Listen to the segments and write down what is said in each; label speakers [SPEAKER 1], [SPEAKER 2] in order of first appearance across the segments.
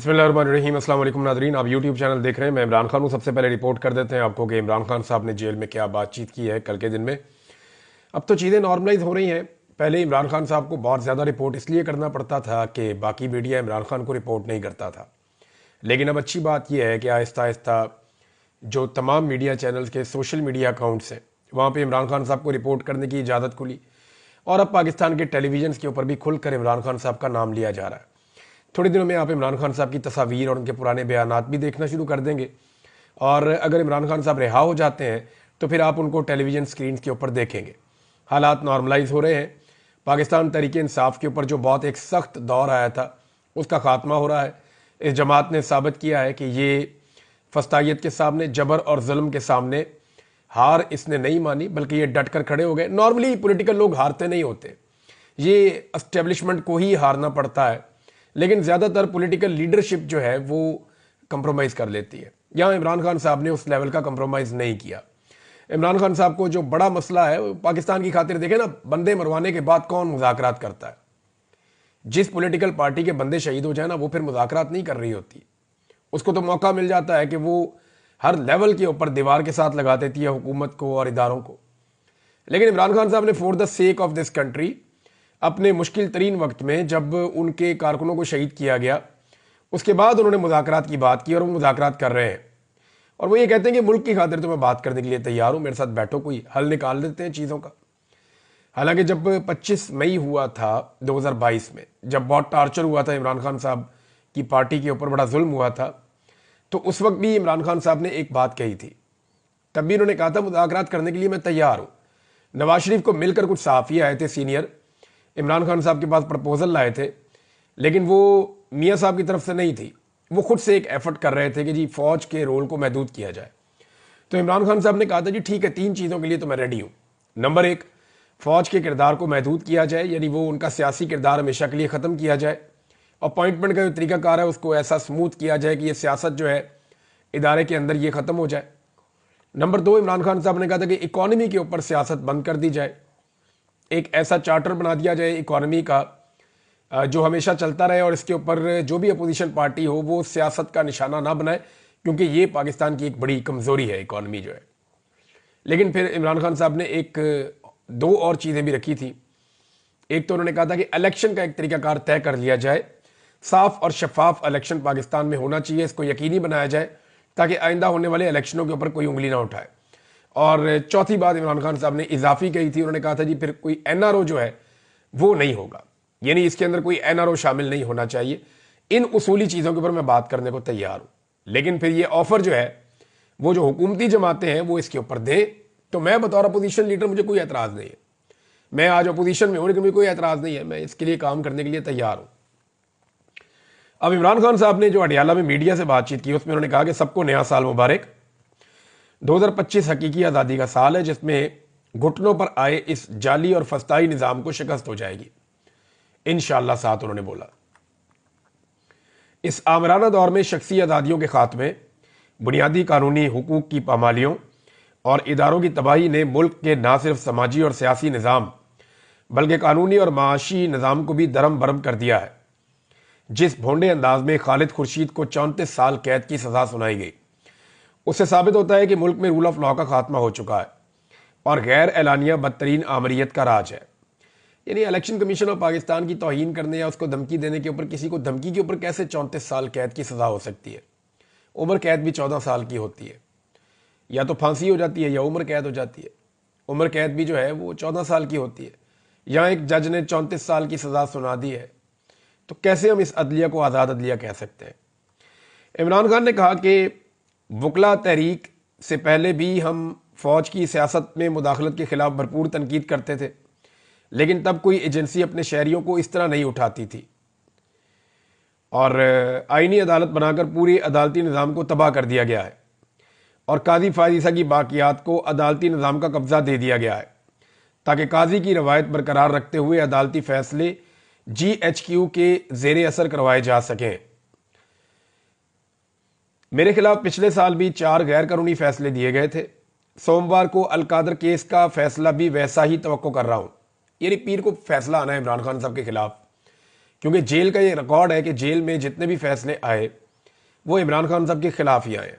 [SPEAKER 1] बिस्मिल्लाहिर्रहमानिर्रहीम। अस्सलाम वालेकुम नादरीन, आप यूट्यूब चैनल देख रहे हैं। मैं इमरान खान हूँ। सबसे पहले रिपोर्ट कर देते हैं आपको कि इमरान खान साहब ने जेल में क्या बातचीत की है कल के दिन में। अब तो चीज़ें नॉर्मलाइज हो रही हैं। पहले इमरान खान साहब को बहुत ज़्यादा रिपोर्ट इसलिए करना पड़ता था कि बाकी मीडिया इमरान खान को रिपोर्ट नहीं करता था। लेकिन अब अच्छी बात यह है कि आहिस्ता आहिस्ता जो तमाम मीडिया चैनल्स के सोशल मीडिया अकाउंट्स हैं वहाँ पर इमरान खान साहब को रिपोर्ट करने की इजाज़त खुली और अब पाकिस्तान के टेलीविजन के ऊपर भी खुलकर इमरान खान साहब का नाम लिया जा रहा है। थोड़े दिनों में आप इमरान खान साहब की तस्वीर और उनके पुराने बयानात भी देखना शुरू कर देंगे और अगर इमरान खान साहब रिहा हो जाते हैं तो फिर आप उनको टेलीविज़न स्क्रीन के ऊपर देखेंगे। हालात नॉर्मलाइज हो रहे हैं। पाकिस्तान तहरीक इंसाफ के ऊपर जो बहुत एक सख्त दौर आया था उसका खात्मा हो रहा है। इस जमात ने साबित किया है कि ये फस्तायत के सामने, जबर और जुल्म के सामने हार इसने नहीं मानी, बल्कि ये डट कर खड़े हो गए। नॉर्मली पॉलिटिकल लोग हारते नहीं होते, ये एस्टेब्लिशमेंट को ही हारना पड़ता है, लेकिन ज़्यादातर पॉलिटिकल लीडरशिप जो है वो कंप्रोमाइज़ कर लेती है। यहाँ इमरान खान साहब ने उस लेवल का कंप्रोमाइज़ नहीं किया। इमरान खान साहब को जो बड़ा मसला है पाकिस्तान की खातिर, देखें ना, बंदे मरवाने के बाद कौन मुज़ाकरात करता है? जिस पॉलिटिकल पार्टी के बंदे शहीद हो जाए ना, वो फिर मुज़ाकरात नहीं कर रही होती। उसको तो मौका मिल जाता है कि वो हर लेवल के ऊपर दीवार के साथ लगा देती है हुकूमत को और इदारों को। लेकिन इमरान खान साहब ने for the sake of this country अपने मुश्किल तरीन वक्त में, जब उनके कारकुनों को शहीद किया गया, उसके बाद उन्होंने मुज़ाकरात की बात की और वो मुज़ाकरात कर रहे हैं। और वो ये कहते हैं कि मुल्क की खातिर तो मैं बात करने के लिए तैयार हूँ, मेरे साथ बैठो, कोई हल निकाल देते हैं चीज़ों का। हालांकि जब 25 मई हुआ था 2022 में, जब बहुत टार्चर हुआ था इमरान खान साहब की पार्टी के ऊपर, बड़ा जुल्म हुआ था, तो उस वक्त भी इमरान खान साहब ने एक बात कही थी। तब भी उन्होंने कहा था मुज़ाकरात करने के लिए मैं तैयार हूँ। नवाज शरीफ को मिलकर कुछ सहाफ़ी आए थे सीनियर, इमरान खान साहब के पास प्रपोजल लाए थे, लेकिन वो मियाँ साहब की तरफ से नहीं थी। वो खुद से एक एफर्ट कर रहे थे कि जी फ़ौज के रोल को महदूद किया जाए। तो इमरान खान साहब ने कहा था जी ठीक है, 3 चीज़ों के लिए तो मैं रेडी हूँ। नंबर 1, फ़ौज के किरदार को महदूद किया जाए, यानी वो उनका सियासी किरदार हमेशा के लिए ख़त्म किया जाए। अपॉइंटमेंट का जो तरीकाकार है उसको ऐसा स्मूथ किया जाए कि ये सियासत जो है इदारे के अंदर ये ख़त्म हो जाए। नंबर 2, इमरान खान साहब ने कहा था कि इकॉनमी के ऊपर सियासत बंद कर दी जाए। एक ऐसा चार्टर बना दिया जाए इकॉनमी का जो हमेशा चलता रहे और इसके ऊपर जो भी अपोजिशन पार्टी हो वो सियासत का निशाना ना बनाए, क्योंकि ये पाकिस्तान की एक बड़ी कमज़ोरी है इकॉनमी जो है। लेकिन फिर इमरान खान साहब ने 2 और चीज़ें भी रखी थी। एक तो उन्होंने कहा था कि इलेक्शन का एक तरीकाकार तय कर लिया जाए, साफ और शफाफ इलेक्शन पाकिस्तान में होना चाहिए, इसको यकीनी बनाया जाए ताकि आइंदा होने वाले इलेक्शनों के ऊपर कोई उंगली ना उठाए। और चौथी बात इमरान खान साहब ने इजाफी कही थी, उन्होंने कहा था जी फिर कोई एनआरओ जो है वो नहीं होगा, यानी इसके अंदर कोई एनआरओ शामिल नहीं होना चाहिए। इन उसूली चीज़ों के ऊपर मैं बात करने को तैयार हूँ, लेकिन फिर ये ऑफर जो है वो जो हुकूमती जमातें हैं वो इसके ऊपर दें, तो मैं बतौर अपोजिशन लीडर मुझे कोई एतराज़ नहीं है। मैं आज अपोजिशन में हूँ लेकिन मुझे कोई एतराज़ नहीं है, मैं इसके लिए काम करने के लिए तैयार हूँ। अब इमरान खान साहब ने जो अडियाला में मीडिया से बातचीत की उसमें उन्होंने कहा कि सबको नया साल मुबारक। 2025 हकीकी आज़ादी का साल है जिसमें घुटनों पर आए इस जाली और फस्ताई निज़ाम को शिकस्त हो जाएगी इंशाअल्लाह। साथ उन्होंने बोला इस आमराना दौर में शख्सी आज़ादियों के खात्मे, बुनियादी कानूनी हुकूक की पामालियों और इदारों की तबाही ने मुल्क के न सिर्फ समाजी और सियासी निज़ाम बल्कि कानूनी और माशी निज़ाम को भी दरम बरम कर दिया है। जिस भोंडे अंदाज में खालिद खुर्शीद को 34 साल कैद की सज़ा सुनाई गई, उससे साबित होता है कि मुल्क में रूल ऑफ लॉ का खात्मा हो चुका है और गैर एलानिया बदतरीन आमरीत का राज है। यानी इलेक्शन कमीशन ऑफ पाकिस्तान की तौहीन करने या उसको धमकी देने के ऊपर, किसी को धमकी के ऊपर कैसे 34 साल कैद की सज़ा हो सकती है? उम्र कैद भी 14 साल की होती है, या तो फांसी हो जाती है या उम्र कैद हो जाती है। उम्र कैद भी जो है वो 14 साल की होती है। यहाँ एक जज ने 34 साल की सज़ा सुना दी है, तो कैसे हम इस अदलिया को आज़ाद अदलिया कह सकते हैं? इमरान खान ने कहा कि वकला तहरीक से पहले भी हम फ़ौज की सियासत में मुदाखलत के ख़िलाफ़ भरपूर तनकीद करते थे, लेकिन तब कोई एजेंसी अपने शहरियों को इस तरह नहीं उठाती थी और आईनी अदालत बनाकर पूरे अदालती निज़ाम को तबाह कर दिया गया है और काजी फायजीसा की बाकियात को अदालती निज़ाम का कब्ज़ा दे दिया गया है ताकि काजी की रवायत बरकरार रखते हुए अदालती फ़ैसले GHQ के ज़ेरे असर करवाए जा सकें। मेरे खिलाफ पिछले साल भी 4 गैर कानूनी फैसले दिए गए थे। सोमवार को अलकादर केस का फैसला भी वैसा ही तवक्को कर रहा हूं। यानी पीर को फैसला आना है इमरान खान साहब के खिलाफ क्योंकि जेल का ये रिकॉर्ड है कि जेल में जितने भी फैसले आए वो इमरान खान साहब के खिलाफ ही आए।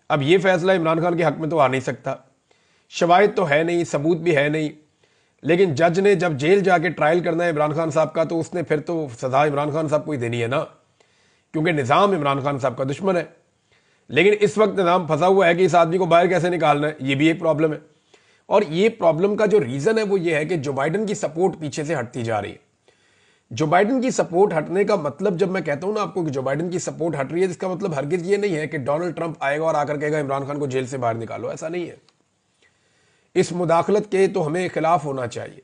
[SPEAKER 1] अब ये फैसला इमरान खान के हक में तो आ नहीं सकता, शवाहिद तो है नहीं, सबूत भी है नहीं, लेकिन जज ने जब जेल जाके ट्रायल करना है इमरान खान साहब का तो उसने फिर तो सजा इमरान खान साहब को ही देनी है ना, क्योंकि निज़ाम इमरान खान साहब का दुश्मन है। लेकिन इस वक्त निज़ाम फंसा हुआ है कि इस आदमी को बाहर कैसे निकालना है, ये भी एक प्रॉब्लम है। और ये प्रॉब्लम का जो रीज़न है वो ये है कि जो बाइडन की सपोर्ट पीछे से हटती जा रही है। जो बाइडन की सपोर्ट हटने का मतलब, जब मैं कहता हूं ना आपको कि जो बाइडन की सपोर्ट हट रही है, इसका मतलब हरगिज ये नहीं है कि डोनाल्ड ट्रंप आएगा और आकर कहेगा इमरान खान को जेल से बाहर निकालो, ऐसा नहीं है। इस मुदाखलत के तो हमें खिलाफ होना चाहिए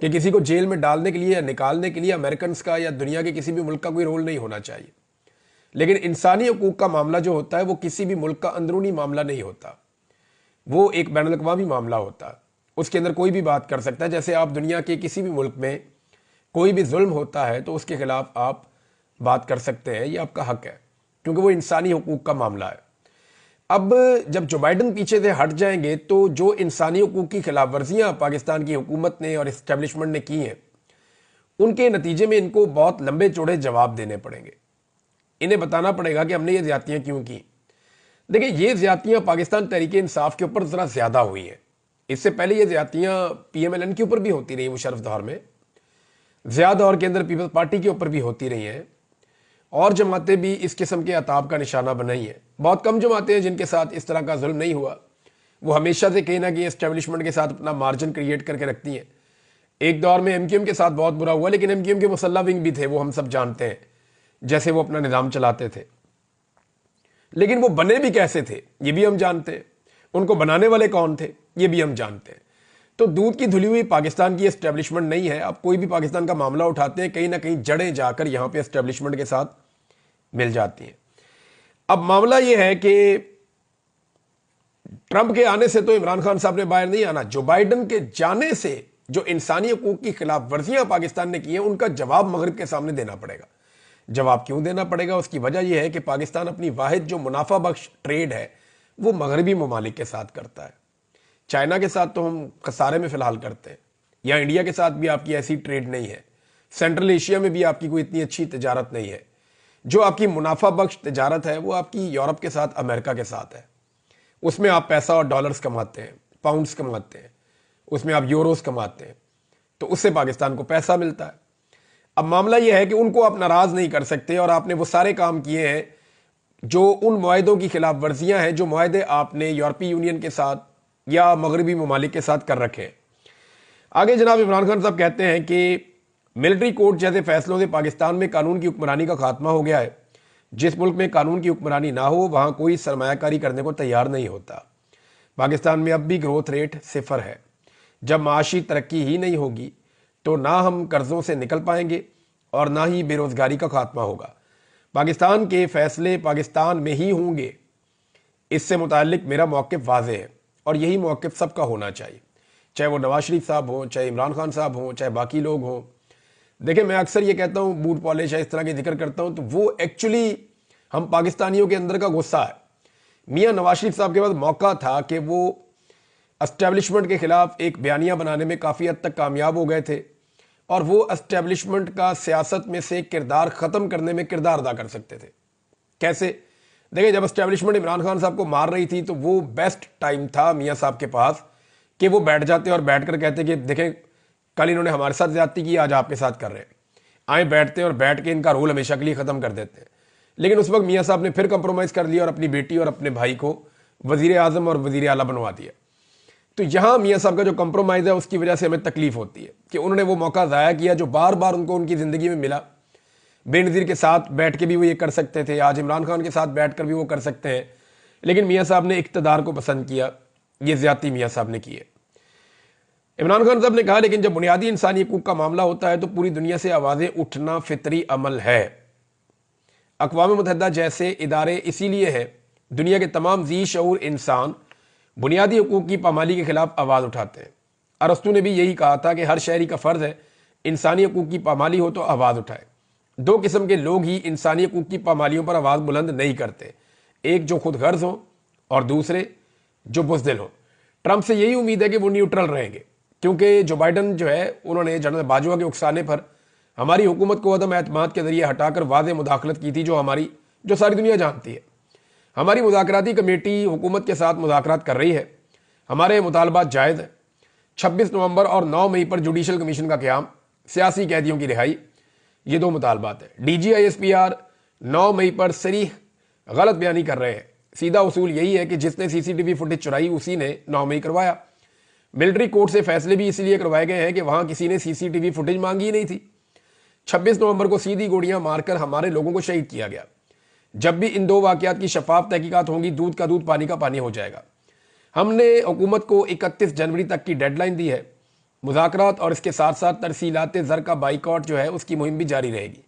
[SPEAKER 1] कि किसी को जेल में डालने के लिए या निकालने के लिए अमेरिकन का या दुनिया के किसी भी मुल्क का कोई रोल नहीं होना चाहिए। लेकिन इंसानी हकूक का मामला जो होता है वो किसी भी मुल्क का अंदरूनी मामला नहीं होता, वो एक बैनुल अक़वामी मामला होता है। उसके अंदर कोई भी बात कर सकता है। जैसे आप दुनिया के किसी भी मुल्क में कोई भी जुल्म होता है तो उसके खिलाफ आप बात कर सकते हैं, ये आपका हक है, क्योंकि वो इंसानी हकूक का मामला है। अब जब जो बाइडन पीछे से हट जाएंगे तो जो इंसानी हकूक की खिलाफ वर्जियाँ पाकिस्तान की हुकूमत ने और इस्टेब्लिशमेंट ने की हैं, उनके नतीजे में इनको बहुत लंबे चौड़े जवाब देने पड़ेंगे। इन्हें बताना पड़ेगा कि हमने ये ज्यादतियाँ क्यों की। देखिए, ये ज्यादतियाँ पाकिस्तान तहरीक इंसाफ के ऊपर ज़रा ज़्यादा हुई हैं। इससे पहले ये ज्यादतियाँ PMLN के ऊपर भी होती रही, मुशर्रफ दौर में ज़िया दौर के अंदर पीपल्स पार्टी के ऊपर भी होती रही हैं, और जमातें भी इस किस्म के अताब का निशाना बनाई हैं। बहुत कम जमातें हैं जिनके साथ इस तरह का जुल्म नहीं हुआ। वो हमेशा से कहीं ना कहीं एस्टेब्लिशमेंट के साथ अपना मार्जिन क्रिएट करके रखती हैं। एक दौर में MQM के साथ बहुत बुरा हुआ, लेकिन MQM के मुसल्ला विंग भी थे, वो हम सब जानते हैं, जैसे वो अपना निज़ाम चलाते थे। लेकिन वो बने भी कैसे थे ये भी हम जानते हैं, उनको बनाने वाले कौन थे ये भी हम जानते हैं। तो दूध की धुली हुई पाकिस्तान की एस्टेब्लिशमेंट नहीं है। आप कोई भी पाकिस्तान का मामला उठाते हैं, कहीं ना कहीं जड़ें जाकर यहां पे एस्टेब्लिशमेंट के साथ मिल जाती हैं। अब मामला यह है कि ट्रंप के आने से तो इमरान खान साहब ने बाहर नहीं आना, जो बाइडन के जाने से जो इंसानी हकूक की खिलाफ वर्जियां पाकिस्तान ने की हैं उनका जवाब मगरिब के सामने देना पड़ेगा। जवाब क्यों देना पड़ेगा? उसकी वजह यह है कि पाकिस्तान अपनी वाहिद जो मुनाफा बख्श ट्रेड है वो मगरबी ममालिक के साथ करता है। चाइना के साथ तो हम खसारे में फिलहाल करते हैं, या इंडिया के साथ भी आपकी ऐसी ट्रेड नहीं है। सेंट्रल एशिया में भी आपकी कोई इतनी अच्छी तजारत नहीं है। जो आपकी मुनाफा बख्श तजारत है वो आपकी यूरोप के साथ, अमेरिका के साथ है। उसमें आप पैसा और डॉलर्स कमाते हैं, पाउंड्स कमाते हैं, उसमें आप यूरोस कमाते हैं, तो उससे पाकिस्तान को पैसा मिलता है। अब मामला यह है कि उनको आप नाराज नहीं कर सकते, और आपने वो सारे काम किए हैं जो उन मुआहदों की खिलाफ वर्जियां हैं जो मुआहदे आपने यूरोपीय यूनियन के साथ या मगरबी ममालिक के साथ कर रखे हैं। आगे जनाब इमरान खान साहब कहते हैं कि मिलिट्री कोर्ट जैसे फैसलों से पाकिस्तान में कानून की हुक्मरानी का खात्मा हो गया है। जिस मुल्क में कानून की हुक्मरानी ना हो वहां कोई सरमायाकारी करने को तैयार नहीं होता। पाकिस्तान में अब भी ग्रोथ रेट 0 है। जब माशी तरक्की ही नहीं होगी तो ना हम कर्जों से निकल पाएंगे और ना ही बेरोजगारी का खात्मा होगा। पाकिस्तान के फैसले पाकिस्तान में ही होंगे, इससे मुताल्लिक मेरा मौक़िफ़ वाज़ेह है, और यही मौक़िफ़ सबका होना चाहिए, चाहे वो नवाज शरीफ साहब हों, चाहे इमरान खान साहब हों, चाहे बाकी लोग हों। देखिए, मैं अक्सर ये कहता हूँ, बूट पॉलिश है, इस तरह के जिक्र करता हूँ, तो वो एक्चुअली हम पाकिस्तानियों के अंदर का गुस्सा है। मियाँ नवाज शरीफ साहब के पास मौका था कि वो एस्टेब्लिशमेंट के खिलाफ एक बयानिया बनाने में काफ़ी हद तक कामयाब हो गए थे, और वो एस्टेब्लिशमेंट का सियासत में से किरदार ख़त्म करने में किरदार अदा कर सकते थे। कैसे? देखिए, जब एस्टेब्लिशमेंट इमरान खान साहब को मार रही थी तो वो बेस्ट टाइम था मियाँ साहब के पास कि वो बैठ जाते और बैठ कर कहते कि देखें, कल इन्होंने हमारे साथ ज्यादती की, आज आपके साथ कर रहे हैं। आए बैठते और बैठ के इनका रोल हमेशा के लिए ख़त्म कर देते हैं। लेकिन उस वक्त मियाँ साहब ने फिर कंप्रोमाइज़ कर लिया और अपनी बेटी और अपने भाई को वज़ीर आज़म और वज़ीर आला बनवा दिया। तो यहाँ मियाँ साहब का जो कंप्रोमाइज़ है उसकी वजह से हमें तकलीफ होती है कि उन्होंने वो मौका ज़ाया किया जो बार बार उनको उनकी ज़िंदगी में मिला। बेनज़ीर के साथ बैठ के भी वो ये कर सकते थे, आज इमरान खान के साथ बैठ कर भी वो कर सकते हैं, लेकिन मियाँ साहब ने इक़्तिदार को पसंद किया। ये ज़्यादती मियाँ साहब ने की है। इमरान खान साहब ने कहा, लेकिन जब बुनियादी इंसानी हकूक़ का मामला होता है तो पूरी दुनिया से आवाज़ें उठना फितरी अमल है। अक़वाम मुत्तहिदा जैसे इदारे इसीलिए हैं, दुनिया के तमाम जी शऊर इंसान बुनियादी हकूक़ की पामाली के खिलाफ आवाज़ उठाते हैं। अरस्तू ने भी यही कहा था कि हर शहरी का फ़र्ज़ है इंसानी हकूक़ की पामाली हो तो आवाज़ उठाए। दो किस्म के लोग ही इंसानी हकूक़ की पामालियों पर आवाज़ बुलंद नहीं करते, एक जो खुद गर्ज हों और दूसरे जो बुज़दिल हों। ट्रंप से यही उम्मीद है कि वो न्यूट्रल रहेंगे, क्योंकि जो बाइडन जो है उन्होंने जनरल बाजवा के उकसाने पर हमारी हुकूमत को अदम एतमाद के जरिए हटाकर वाज़ेह मुदाखलत की थी, जो सारी दुनिया जानती है। हमारी मुज़ाकराती कमेटी हुकूमत के साथ मुज़ाकरात कर रही है। हमारे मुतालबात जायज़ है। 26 नवंबर और 9 मई पर जुडिशल कमीशन का क़याम, सियासी कैदियों की रिहाई, ये 2 मुतालबात है। DGISPR 9 मई पर सरीह गलत बयानी कर रहे हैं। सीधा उसूल यही है कि जिसने CCTV फुटेज चुराई उसी ने 9 मई करवाया। मिलिट्री कोर्ट से फैसले भी इसलिए करवाए गए हैं कि वहां किसी ने CCTV फुटेज मांगी ही नहीं थी। 26 नवंबर को सीधी गोलियां मारकर हमारे लोगों को शहीद किया गया। जब भी इन 2 वाकयात की शफाफ तहकीकात होंगी, दूध का दूध पानी का पानी हो जाएगा। हमने हुकूमत को 31 जनवरी तक की डेडलाइन दी है। मुज़ाकरात और इसके साथ साथ तरसीलात ज़र का बाइकआउट जो है उसकी मुहिम भी जारी रहेगी।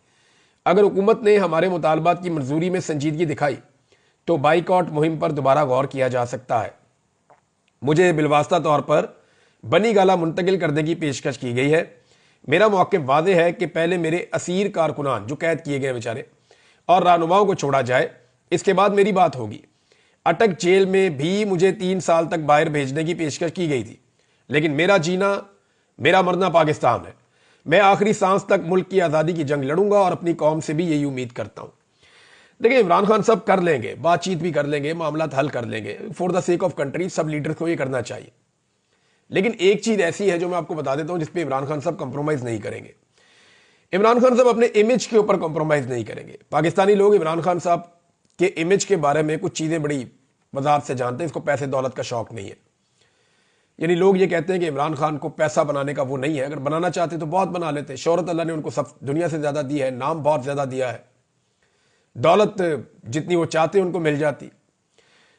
[SPEAKER 1] अगर हुकूमत ने हमारे मुतालबात की मंजूरी में संजीदगी दिखाई तो बाइकआउट मुहिम पर दोबारा गौर किया जा सकता है। मुझे बिलवास्ता तौर पर बनी गाला मुंतकिल करने की पेशकश की गई है। मेरा मौक़िफ़ वाज़ेह है कि पहले मेरे असीर कारकुनान जो कैद किए गए बेचारे और रहनुमाओं को छोड़ा जाए, इसके बाद मेरी बात होगी। अटक जेल में भी मुझे 3 साल तक बाहर भेजने की पेशकश की गई थी, लेकिन मेरा जीना मेरा मरना पाकिस्तान है। मैं आखिरी सांस तक मुल्क की आज़ादी की जंग लड़ूंगा और अपनी कौम से भी यही उम्मीद करता हूं। देखिए, इमरान खान सब कर लेंगे, बातचीत भी कर लेंगे, मामला हल कर लेंगे, for the sake of country सब लीडर्स को ये करना चाहिए। लेकिन एक चीज ऐसी है जो मैं आपको बता देता हूं जिसपे इमरान खान साहब कंप्रोमाइज नहीं करेंगे। इमरान खान साहब अपने इमेज के ऊपर कंप्रोमाइज नहीं करेंगे। पाकिस्तानी लोग इमरान खान साहब के इमेज के बारे में कुछ चीजें बड़ी वजाहत से जानते हैं। इसको पैसे दौलत का शौक नहीं है। यानी लोग ये कहते हैं कि इमरान खान को पैसा बनाने का वो नहीं है। अगर बनाना चाहते तो बहुत बना लेते। शोहरत अल्लाह ने उनको सब दुनिया से ज्यादा दी है, नाम बहुत ज्यादा दिया है, दौलत जितनी वो चाहते उनको मिल जाती।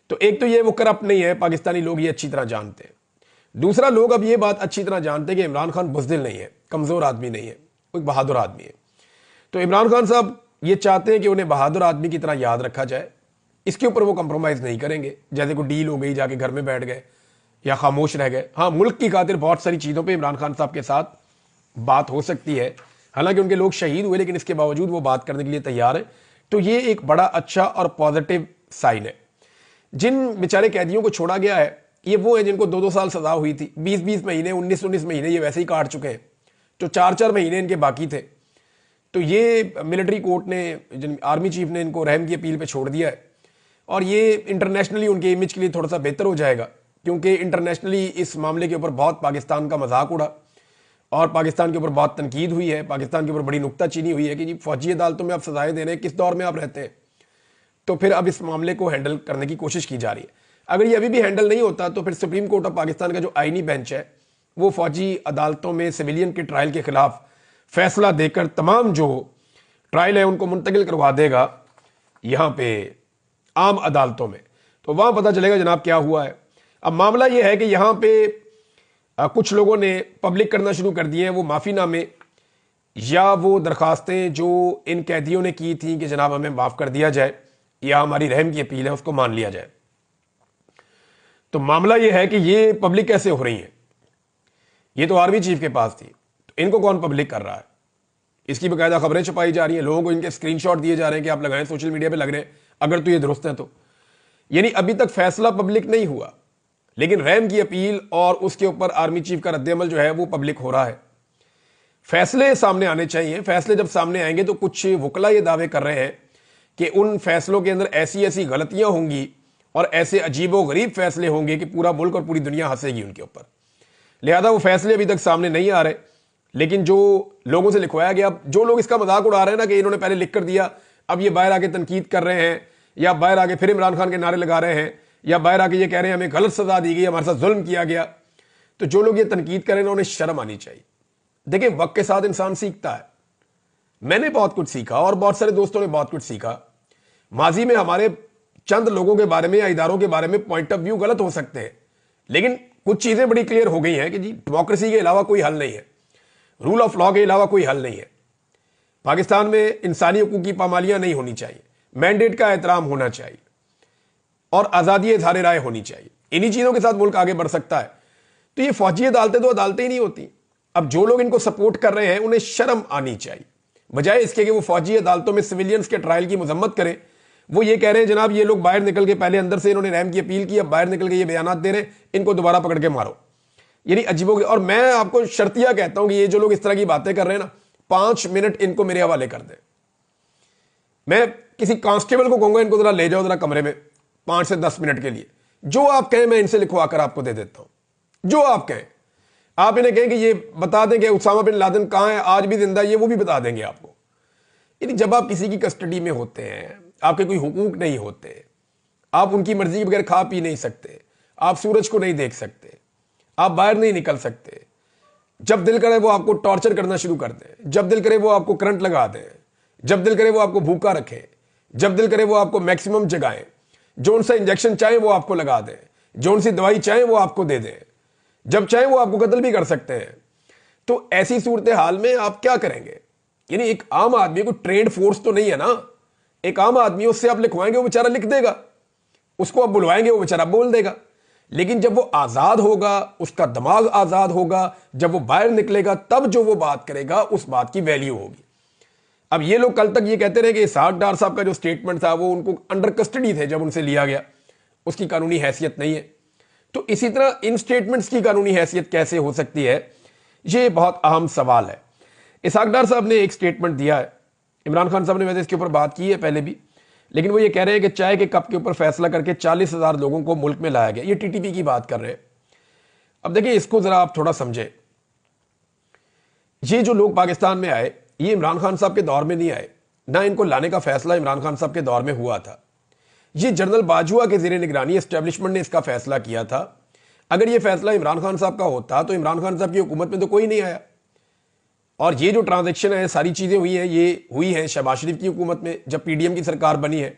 [SPEAKER 1] तो एक तो ये वो करप्ट नहीं है, पाकिस्तानी लोग ये अच्छी तरह जानते हैं। दूसरा, लोग अब ये बात अच्छी तरह जानते हैं कि इमरान खान बुज़दिल नहीं है, कमजोर आदमी नहीं है, वो एक बहादुर आदमी है। तो इमरान खान साहब ये चाहते हैं कि उन्हें बहादुर आदमी की तरह याद रखा जाए। इसके ऊपर वो कंप्रोमाइज नहीं करेंगे। जैसे कोई डील हो गई, जाके घर में बैठ गए या खामोश रह गए। हाँ, मुल्क की खातिर बहुत सारी चीज़ों पे इमरान खान साहब के साथ बात हो सकती है। हालांकि उनके लोग शहीद हुए, लेकिन इसके बावजूद वो बात करने के लिए तैयार है। तो ये एक बड़ा अच्छा और पॉजिटिव साइन है। जिन बेचारे कैदियों को छोड़ा गया है, ये वो है जिनको 2-2 साल सजा हुई थी। 20-20 महीने, 19-19 महीने ये वैसे ही काट चुके हैं। जो 4-4 महीने इनके बाकी थे। तो ये मिलिट्री कोर्ट ने, आर्मी चीफ ने इनको रहम की अपील पे छोड़ दिया है। और ये इंटरनेशनली उनके इमेज के लिए थोड़ा सा बेहतर हो जाएगा, क्योंकि इंटरनेशनली इस मामले के ऊपर बहुत पाकिस्तान का मजाक उड़ा और पाकिस्तान के ऊपर बहुत तनकीद हुई है। पाकिस्तान के ऊपर बड़ी नुक्ताचीनी हुई है कि जी फौजी अदालतों में आप सजाएं दे रहे हैं, किस दौर में आप रहते हैं। तो फिर अब इस मामले को हैंडल करने की कोशिश की जा रही है। अगर ये अभी भी हैंडल नहीं होता तो फिर सुप्रीम कोर्ट ऑफ पाकिस्तान का जो आईनी बेंच है वो फौजी अदालतों में सिविलियन के ट्रायल के खिलाफ फैसला देकर तमाम जो ट्रायल है उनको मुंतकिल करवा देगा यहाँ पे आम अदालतों में। तो वहां पता चलेगा जनाब क्या हुआ है। अब मामला यह है कि यहाँ पे कुछ लोगों ने पब्लिक करना शुरू कर दिए हैं वो माफीनामे या वो दरखास्तें जो इन कैदियों ने की थी कि जनाब हमें माफ कर दिया जाए या हमारी रहम की अपील है उसको मान लिया जाए। तो मामला यह है कि ये पब्लिक कैसे हो रही है। ये तो आर्मी चीफ के पास थी, तो इनको कौन पब्लिक कर रहा है? इसकी बाकायदा खबरें छपाई जा रही हैं, लोगों को इनके स्क्रीनशॉट दिए जा रहे हैं कि आप लगाएं, सोशल मीडिया पे लग रहे हैं, अगर तो ये दुरुस्त है तो। यानी अभी तक फैसला पब्लिक नहीं हुआ, लेकिन रहम की अपील और उसके ऊपर आर्मी चीफ का रद्देअमल जो है वो पब्लिक हो रहा है। फैसले सामने आने चाहिए। फैसले जब सामने आएंगे तो कुछ वकला ये दावे कर रहे हैं कि उन फैसलों के अंदर ऐसी ऐसी गलतियां होंगी और ऐसे अजीबो गरीब फैसले होंगे कि पूरा मुल्क और पूरी दुनिया हंसेगी उनके ऊपर। लिहाजा वो फैसले अभी तक सामने नहीं आ रहे, लेकिन जो लोगों से लिखवाया गया, जो लोग इसका मजाक उड़ा रहे हैं ना कि इन्होंने पहले लिख कर दिया, अब ये बाहर आके तनकीद कर रहे हैं, या बाहर आके फिर इमरान खान के नारे लगा रहे हैं, या बाहर आके ये कह रहे हैं हमें गलत सजा दी गई, हमारे साथ जुल्म किया गया। तो जो लोग ये तनकीद कर रहे हैं उन्हें शर्म आनी चाहिए। देखिए, वक्त के साथ इंसान सीखता है। मैंने बहुत कुछ सीखा और बहुत सारे दोस्तों ने बहुत कुछ सीखा। माजी में हमारे चंद लोगों के बारे में या इदारों के बारे में पॉइंट ऑफ व्यू गलत हो सकते हैं, लेकिन कुछ चीजें बड़ी क्लियर हो गई हैं कि जी डेमोक्रेसी के अलावा कोई हल नहीं है, रूल ऑफ लॉ के अलावा कोई हल नहीं है। पाकिस्तान में इंसानी हकूक की पामालियां नहीं होनी चाहिए, मैंडेट का एहतराम होना चाहिए और आजादी इज़हार राय होनी चाहिए। इन्हीं चीजों के साथ मुल्क आगे बढ़ सकता है। तो ये फौजी अदालतें तो अदालतें ही नहीं होती। अब जो लोग इनको सपोर्ट कर रहे हैं उन्हें शर्म आनी चाहिए, बजाय इसके कि वो फौजी अदालतों में सिविलियंस के ट्रायल की मजम्मत करें। वो ये कह रहे हैं जनाब ये लोग बाहर निकल के, पहले अंदर से इन्होंने रहम की अपील की, अब बाहर निकल के ये बयानात दे रहे हैं, इनको दोबारा पकड़ के मारो। यानी अजीबो। और मैं आपको शर्तिया कहता हूं कि ये जो लोग इस तरह की बातें कर रहे हैं ना, 5 मिनट इनको मेरे हवाले कर दें। मैं किसी कांस्टेबल को कहूंगा इनको जरा ले जाओ जरा कमरे में 5 से 10 मिनट के लिए, जो आप कहें मैं इनसे लिखवा कर आपको दे देता हूं। जो आप कहें, आप इन्हें कहें कि ये बता दें कि उसामा बिन लादेन कहां है, आज भी जिंदा है, ये वो भी बता देंगे आपको। यानी जब आप किसी की कस्टडी में होते हैं, आपके कोई हुकूक नहीं होते, आप उनकी मर्जी के बगैर खा पी नहीं सकते, आप सूरज को नहीं देख सकते, आप बाहर नहीं निकल सकते, जब दिल करे वो आपको टॉर्चर करना शुरू कर दें, जब दिल करे वो आपको करंट लगा दें, जब दिल करे वो आपको भूखा रखें, जब दिल करे वो आपको मैक्सिमम जगाएं, जो सा इंजेक्शन चाहे वो आपको लगा दें, जो सी दवाई चाहे वो आपको दे दें, जब चाहे वो आपको कत्ल भी कर सकते हैं, तो ऐसी सूरत हाल में आप क्या करेंगे? यानी एक आम आदमी को ट्रेंड फोर्स तो नहीं है ना, एक आम आदमी उससे आप लिखवाएंगे वो बेचारा लिख देगा, उसको आप बुलवाएंगे वो बेचारा बोल देगा। लेकिन जब वो आजाद होगा, उसका दिमाग आजाद होगा, जब वो बाहर निकलेगा तब जो वो बात करेगा उस बात की वैल्यू होगी। अब ये लोग कल तक ये कहते रहे कि इसहाक डार साहब का जो स्टेटमेंट था वो उनको अंडर कस्टडी थे जब उनसे लिया गया, उसकी कानूनी हैसियत नहीं है। तो इसी तरह इन स्टेटमेंट्स की कानूनी हैसियत कैसे हो सकती है, ये बहुत अहम सवाल है। इसहाक डार साहब ने एक स्टेटमेंट दिया है, इमरान खान साहब ने वैसे इसके ऊपर बात की है पहले भी, लेकिन वो ये कह रहे हैं कि चाय के कप के ऊपर फैसला करके 40,000 लोगों को मुल्क में लाया गया। ये टीटीपी की बात कर रहे हैं। अब देखिए इसको जरा आप थोड़ा समझे, ये जो लोग पाकिस्तान में आए ये इमरान खान साहब के दौर में नहीं आए, ना इनको लाने का फैसला इमरान खान साहब के दौर में हुआ था। ये जनरल बाजवा के जेर निगरानी एस्टेब्लिशमेंट ने इसका फैसला किया था। अगर ये फैसला इमरान खान साहब का होता तो इमरान खान साहब की हुकूमत में तो कोई नहीं आया। और ये जो ट्रांजैक्शन है, सारी चीजें हुई हैं, ये हुई हैं शहबाज शरीफ की हुकूमत में जब पीडीएम की सरकार बनी है,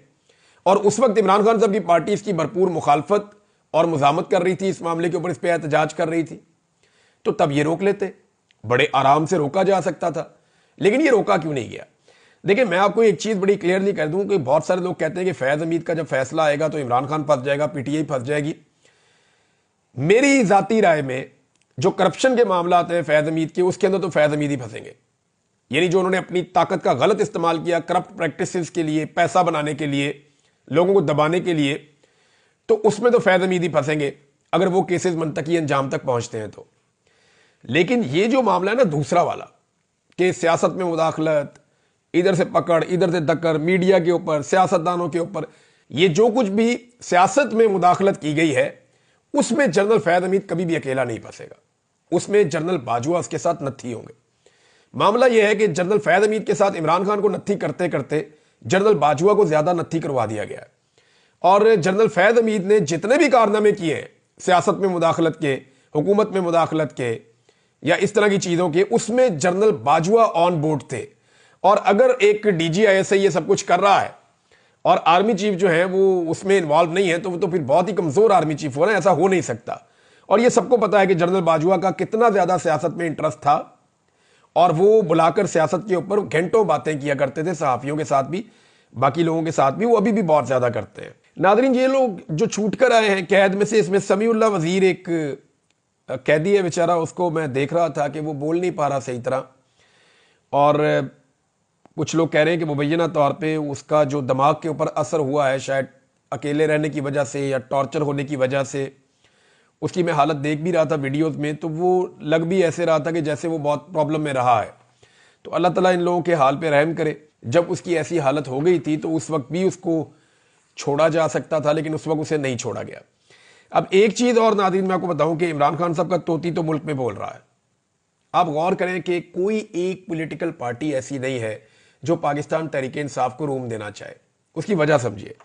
[SPEAKER 1] और उस वक्त इमरान खान साहब की पार्टी इसकी भरपूर मुखालफत और मुजामत कर रही थी, इस मामले के ऊपर इस पर एहतजाज कर रही थी। तो तब ये रोक लेते, बड़े आराम से रोका जा सकता था, लेकिन ये रोका क्यों नहीं गया? देखिए मैं आपको एक चीज बड़ी क्लियरली कह दूं कि बहुत सारे लोग कहते हैं कि फैज हमीद का जब फैसला आएगा तो इमरान खान फंस जाएगा, पीटीआई फंस जाएगी। मेरी जाती राय में जो करप्शन के मामला हैं फैज हमीद के, उसके अंदर तो फैज हमीद ही फंसेंगे। यानी जो उन्होंने अपनी ताकत का गलत इस्तेमाल किया करप्ट प्रैक्टिसेस के लिए, पैसा बनाने के लिए, लोगों को दबाने के लिए, तो उसमें तो फैज हमीद ही फंसेंगे अगर वो केसेस मंतकी अंजाम तक पहुंचते हैं तो। लेकिन ये जो मामला है ना दूसरा वाला, कि सियासत में मुदाखलत, इधर से पकड़ इधर से दक्कर, मीडिया के ऊपर, सियासतदानों के ऊपर, ये जो कुछ भी सियासत में मुदाखलत की गई है उसमें जनरल फैज हमीद कभी भी अकेला नहीं फंसेगा, उसमें जनरल बाजवा उसके साथ नत्थी होंगे। मामला यह है कि जनरल फैज हमीद के साथ इमरान खान को नत्थी करते करते जनरल बाजवा को ज्यादा नत्थी करवा दिया गया है। और जनरल फैज हमीद ने जितने भी कारनामे किए हैं सियासत में मुदाखलत के, हुकूमत में मुदाखलत के या इस तरह की चीजों के, उसमें जनरल बाजवा ऑन बोर्ड थे। और अगर एक डीजीआईएसआई ये सब कुछ कर रहा है और आर्मी चीफ जो है वो उसमें इन्वॉल्व नहीं है, तो वो तो फिर बहुत ही कमजोर आर्मी चीफ हो रहा है, ऐसा हो नहीं सकता। और ये सबको पता है कि जनरल बाजवा का कितना ज्यादा सियासत में इंटरेस्ट था, और वो बुलाकर सियासत के ऊपर घंटों बातें किया करते थे, सहाफियों के साथ भी, बाकी लोगों के साथ भी, वो अभी भी बहुत ज्यादा करते हैं। नादरीन, ये लोग जो छूट कर आए हैं कैद में से, इसमें समीउल्लाह वजीर एक कैदी है बेचारा, उसको मैं देख रहा था कि वो बोल नहीं पा रहा सही तरह, और कुछ लोग कह रहे हैं कि मुबैना तौर पे उसका जो दिमाग के ऊपर असर हुआ है शायद अकेले रहने की वजह से या टॉर्चर होने की वजह से, उसकी मैं हालत देख भी रहा था वीडियोस में, तो वो लग भी ऐसे रहा था कि जैसे वो बहुत प्रॉब्लम में रहा है। तो अल्लाह ताला इन लोगों के हाल पे रहम करे। जब उसकी ऐसी हालत हो गई थी तो उस वक्त भी उसको छोड़ा जा सकता था, लेकिन उस वक्त उसे नहीं छोड़ा गया। अब एक चीज और नादरीन मैं आपको बताऊं कि इमरान खान साहब का तोती तो मुल्क में बोल रहा है। आप गौर करें कि कोई एक पॉलिटिकल पार्टी ऐसी नहीं है जो पाकिस्तान तहरीक इंसाफ को रूम देना चाहे। उसकी वजह समझिए,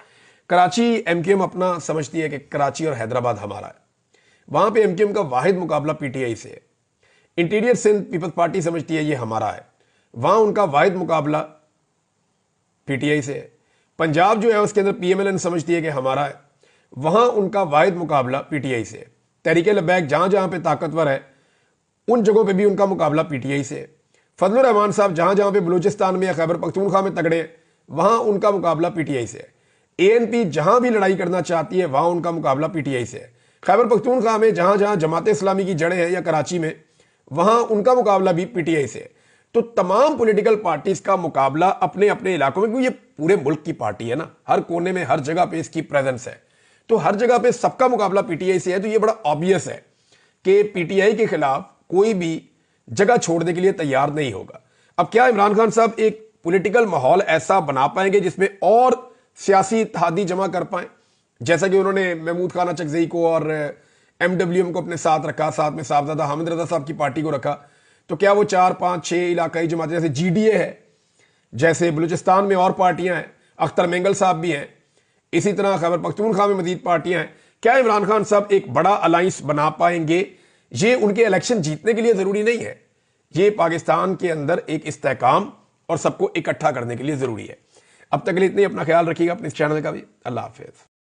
[SPEAKER 1] कराची एमक्यूएम अपना समझती है कि कराची और हैदराबाद हमारा है, वहां पे एमक्यूएम का वाहिद मुकाबला पीटीआई से है। इंटीरियर सिंध पीपल्स पार्टी समझती है ये हमारा है, वहां उनका वाहिद मुकाबला पीटीआई से है। पंजाब जो है उसके अंदर पीएमएलएन समझती है कि हमारा है, वहां उनका वाहिद मुकाबला पीटीआई से है। तहरीक लबैक जहां जहां पे ताकतवर है उन जगहों पे भी उनका मुकाबला पीटीआई से है। फजलुर रहमान साहब जहां जहां पे बलूचिस्तान में या खैबर पख्तूनख्वा में तगड़े हैं वहां उनका मुकाबला पीटीआई से है। एएनपी जहां भी लड़ाई करना चाहती है वहां उनका मुकाबला पीटीआई से है। खैबर पख्तूनख्वा में जहां जहां जमात इस्लामी की जड़ें हैं या कराची में, वहां उनका मुकाबला भी पीटीआई से है। तो तमाम पॉलिटिकल पार्टीज का मुकाबला अपने अपने इलाकों में, क्योंकि ये पूरे मुल्क की पार्टी है ना, हर कोने में हर जगह पे इसकी प्रेजेंस है, तो हर जगह पे सबका मुकाबला पीटीआई से है। तो ये बड़ा ऑब्वियस है कि पीटीआई के खिलाफ कोई भी जगह छोड़ने के लिए तैयार नहीं होगा। अब क्या इमरान खान साहब एक पॉलिटिकल माहौल ऐसा बना पाएंगे जिसमें और सियासी इत्तेहादी जमा कर पाए, जैसा कि उन्होंने महमूद खान चकजई को और एमडब्ल्यूएम को अपने साथ रखा, साथ में साहबजादा हामिद रजा साहब की पार्टी को रखा, तो क्या वो 4, 5, 6 इलाकाई जमातें जैसे जीडीए है, जैसे बलूचिस्तान में और पार्टियां हैं, अख्तर मेंगल साहब भी हैं, इसी तरह खैबर पख्तूनख्वा में मजीद पार्टियां हैं, क्या इमरान खान साहब एक बड़ा अलायंस बना पाएंगे? ये उनके इलेक्शन जीतने के लिए जरूरी नहीं है, ये पाकिस्तान के अंदर एक इस्तेहकाम और सबको इकट्ठा करने के लिए जरूरी है। अब तक के लिए इतनी, अपना ख्याल रखिएगा, अपने इस चैनल का भी। अल्लाह हाफिज।